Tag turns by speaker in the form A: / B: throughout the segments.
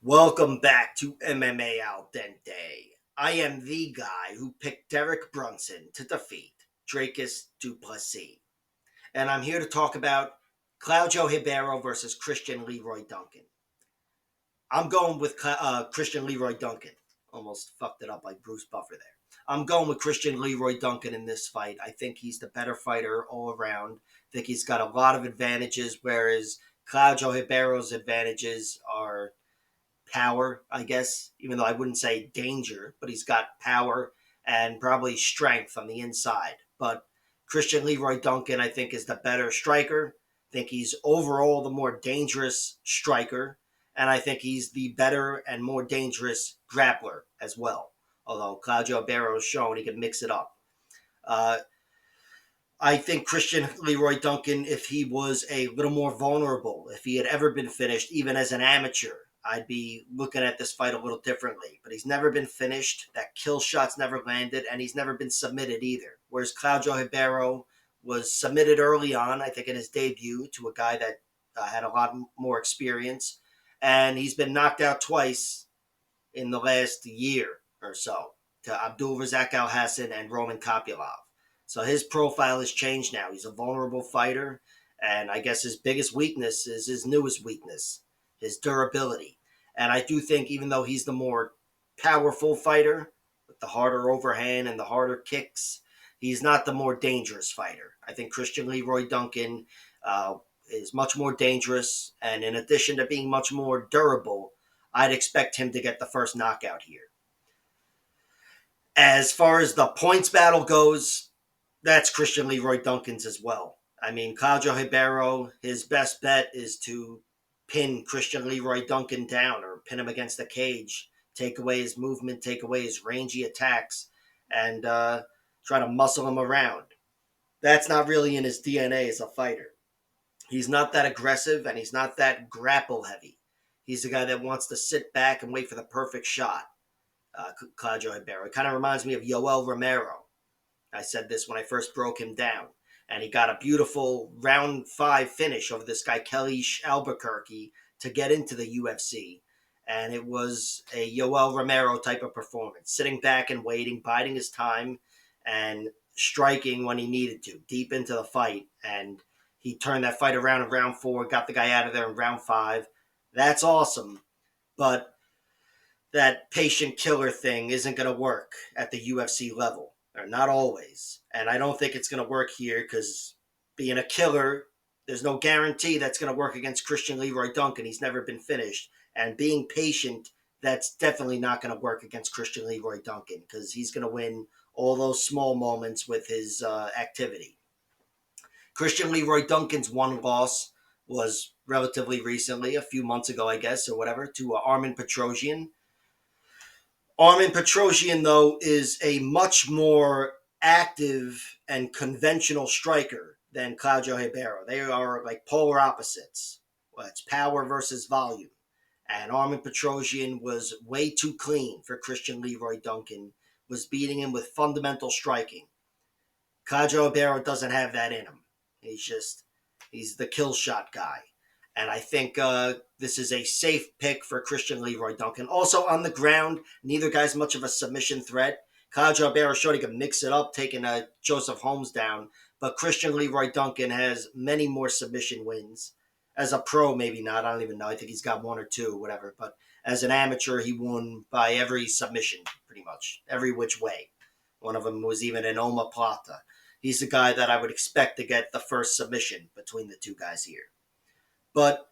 A: Welcome back to MMA Al Dente. I am the guy who picked Derek Brunson to defeat Dracus Duplessis. And I'm here to talk about Claudio Ribeiro versus Christian Leroy Duncan. I'm going with Christian Leroy Duncan. Almost fucked it up like Bruce Buffer there. I'm going with Christian Leroy Duncan in this fight. I think he's the better fighter all around. I think he's got a lot of advantages, whereas Claudio Ribeiro's advantages are power, I guess, even though I wouldn't say danger, but he's got power and probably strength on the inside. But Christian Leroy Duncan, I think, is the better striker. I think he's overall the more dangerous striker. And I think he's the better and more dangerous grappler as well. Although Claudio Barrow has shown he can mix it up. Uh, I think Christian Leroy Duncan, if he was a little more vulnerable, if he had ever been finished, even as an amateur, I'd be looking at this fight a little differently. But he's never been finished. That kill shot's never landed, and he's never been submitted either. Whereas Claudio Ribeiro was submitted early on, I think in his debut, to a guy that had a lot more experience. And he's been knocked out twice in the last year or so to Abdul Razak Al Hassan and Roman Kopylov. So his profile has changed now. He's a vulnerable fighter, and I guess his biggest weakness is his newest weakness, his durability. And I do think, even though he's the more powerful fighter with the harder overhand and the harder kicks, he's not the more dangerous fighter. I think Christian Leroy Duncan is much more dangerous, and in addition to being much more durable, I'd expect him to get the first knockout here. As far as the points battle goes, that's Christian Leroy Duncan's as well. I mean, Claudio Ribeiro, his best bet is to pin Christian Leroy Duncan down or pin him against the cage, take away his movement, take away his rangy attacks, and try to muscle him around. That's not really in his DNA as a fighter. He's not that aggressive and he's not that grapple heavy. He's the guy that wants to sit back and wait for the perfect shot. Claudio Ribeiro. It kind of reminds me of Yoel Romero. I said this when I first broke him down. And he got a beautiful round 5 finish over this guy, Kelly Albuquerque, to get into the UFC. And it was a Yoel Romero type of performance, sitting back and waiting, biding his time, and striking when he needed to, deep into the fight. And he turned that fight around in round 4, got the guy out of there in round 5. That's awesome. But that patient killer thing isn't going to work at the UFC level, or not always. And I don't think it's going to work here because being a killer, there's no guarantee that's going to work against Christian Leroy Duncan. He's never been finished. And being patient, that's definitely not going to work against Christian Leroy Duncan because he's going to win all those small moments with his activity. Christian Leroy Duncan's one loss was relatively recently, a few months ago, I guess, or whatever, to Armin Petrosian. Armin Petrosian, though, is a much more active and conventional striker than Claudio Ribeiro. They are like polar opposites. Well, it's power versus volume. And Armin Petrosian was way too clean for Christian Leroy Duncan, was beating him with fundamental striking. Claudio Ribeiro doesn't have that in him. He's the kill shot guy. And I think this is a safe pick for Christian Leroy Duncan. Also on the ground, neither guy's much of a submission threat. Claudio Ribeiro showed he could mix it up, taking Joseph Holmes down. But Christian Leroy Duncan has many more submission wins. As a pro, maybe not. I don't even know. I think he's got one or two, whatever. But as an amateur, he won by every submission, pretty much. Every which way. One of them was even an omoplata. He's the guy that I would expect to get the first submission between the two guys here. But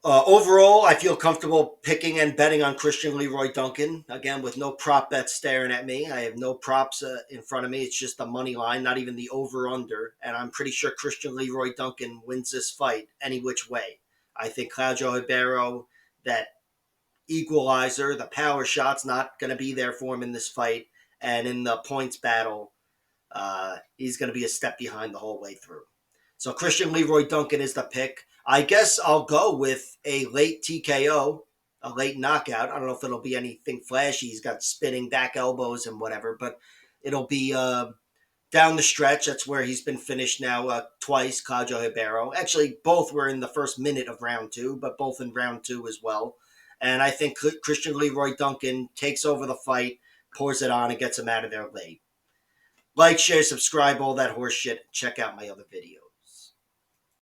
A: overall, I feel comfortable picking and betting on Christian Leroy Duncan. Again, with no prop bets staring at me. I have no props in front of me. It's just the money line, not even the over-under. And I'm pretty sure Christian Leroy Duncan wins this fight any which way. I think Claudio Ribeiro, that equalizer, the power shot's not going to be there for him in this fight. And in the points battle, he's going to be a step behind the whole way through. So Christian Leroy Duncan is the pick. I guess I'll go with a late TKO, a late knockout. I don't know if it'll be anything flashy. He's got spinning back elbows and whatever, but it'll be down the stretch. That's where he's been finished now twice, Claudio Ribeiro. Actually, both were in the first minute of round 2, but both in round 2 as well. And I think Christian Leroy Duncan takes over the fight, pours it on, and gets him out of there late. Like, share, subscribe, all that horse shit. Check out my other videos.